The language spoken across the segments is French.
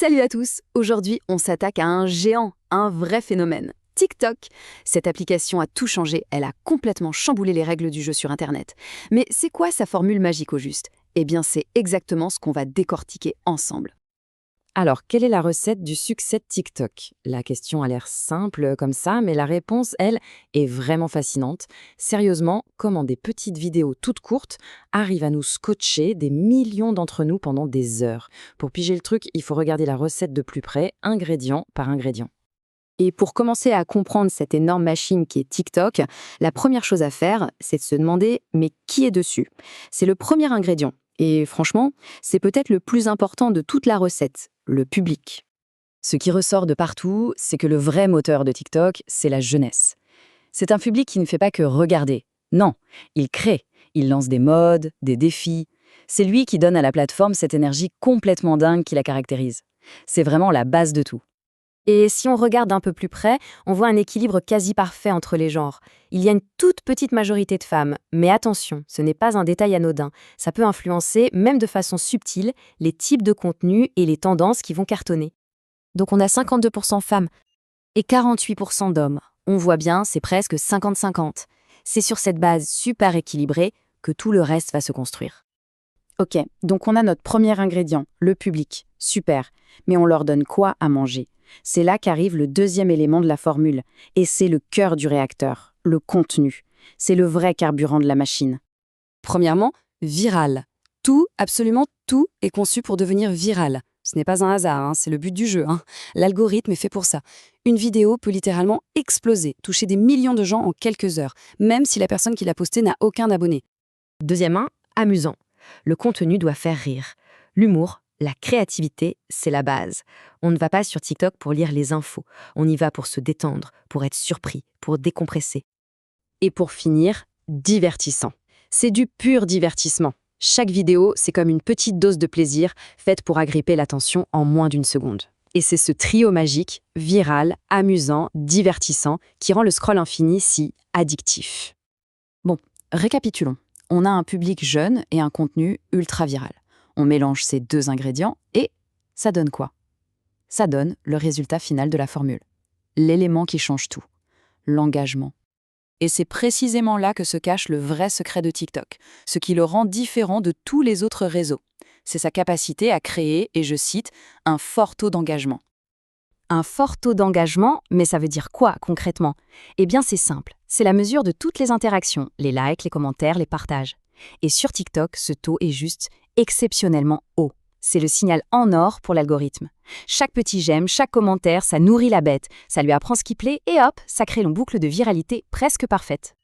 Salut à tous! Aujourd'hui, on s'attaque à un géant, un vrai phénomène. TikTok. Cette application a tout changé, elle a complètement chamboulé les règles du jeu sur Internet. Mais c'est quoi sa formule magique au juste? Eh bien, c'est exactement ce qu'on va décortiquer ensemble. Alors, quelle est la recette du succès de TikTok? La question a l'air simple comme ça, mais la réponse, elle, est vraiment fascinante. Sérieusement, comment des petites vidéos toutes courtes arrivent à nous scotcher des millions d'entre nous pendant des heures? Pour piger le truc, il faut regarder la recette de plus près, ingrédient par ingrédient. Et pour commencer à comprendre cette énorme machine qui est TikTok, la première chose à faire, c'est de se demander mais qui est dessus? C'est le premier ingrédient. Et franchement, c'est peut-être le plus important de toute la recette, le public. Ce qui ressort de partout, c'est que le vrai moteur de TikTok, c'est la jeunesse. C'est un public qui ne fait pas que regarder. Non, il crée. Il lance des modes, des défis. C'est lui qui donne à la plateforme cette énergie complètement dingue qui la caractérise. C'est vraiment la base de tout. Et si on regarde d'un peu plus près, on voit un équilibre quasi parfait entre les genres. Il y a une toute petite majorité de femmes, mais attention, ce n'est pas un détail anodin. Ça peut influencer, même de façon subtile, les types de contenus et les tendances qui vont cartonner. Donc on a 52% femmes et 48% d'hommes. On voit bien, c'est presque 50-50. C'est sur cette base super équilibrée que tout le reste va se construire. Ok, donc on a notre premier ingrédient, le public. Super. Mais on leur donne quoi à manger? C'est là qu'arrive le deuxième élément de la formule. Et c'est le cœur du réacteur, le contenu. C'est le vrai carburant de la machine. Premièrement, viral. Tout, absolument tout, est conçu pour devenir viral. Ce n'est pas un hasard, c'est le but du jeu. L'algorithme est fait pour ça. Une vidéo peut littéralement exploser, toucher des millions de gens en quelques heures, même si la personne qui l'a postée n'a aucun abonné. Deuxièmement, amusant. Le contenu doit faire rire. L'humour, la créativité, c'est la base. On ne va pas sur TikTok pour lire les infos. On y va pour se détendre, pour être surpris, pour décompresser. Et pour finir, divertissant. C'est du pur divertissement. Chaque vidéo, c'est comme une petite dose de plaisir faite pour agripper l'attention en moins d'une seconde. Et c'est ce trio magique, viral, amusant, divertissant, qui rend le scroll infini si addictif. Bon, récapitulons. On a un public jeune et un contenu ultra viral. On mélange ces deux ingrédients et ça donne quoi? Ça donne le résultat final de la formule. L'élément qui change tout. L'engagement. Et c'est précisément là que se cache le vrai secret de TikTok, ce qui le rend différent de tous les autres réseaux. C'est sa capacité à créer, et je cite, un fort taux d'engagement. Un fort taux d'engagement, mais ça veut dire quoi concrètement? Eh bien c'est simple, c'est la mesure de toutes les interactions, les likes, les commentaires, les partages. Et sur TikTok, ce taux est juste exceptionnellement haut. C'est le signal en or pour l'algorithme. Chaque petit j'aime, chaque commentaire, ça nourrit la bête, ça lui apprend ce qui plaît et hop, ça crée une boucle de viralité presque parfaite.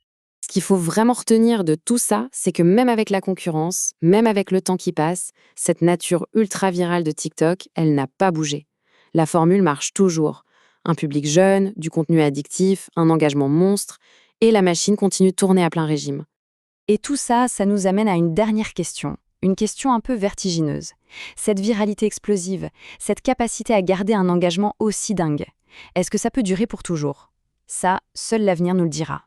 Ce qu'il faut vraiment retenir de tout ça, c'est que même avec la concurrence, même avec le temps qui passe, cette nature ultra virale de TikTok, elle n'a pas bougé. La formule marche toujours. Un public jeune, du contenu addictif, un engagement monstre, et la machine continue de tourner à plein régime. Et tout ça, ça nous amène à une dernière question. Une question un peu vertigineuse. Cette viralité explosive, cette capacité à garder un engagement aussi dingue, est-ce que ça peut durer pour toujours? Ça, seul l'avenir nous le dira.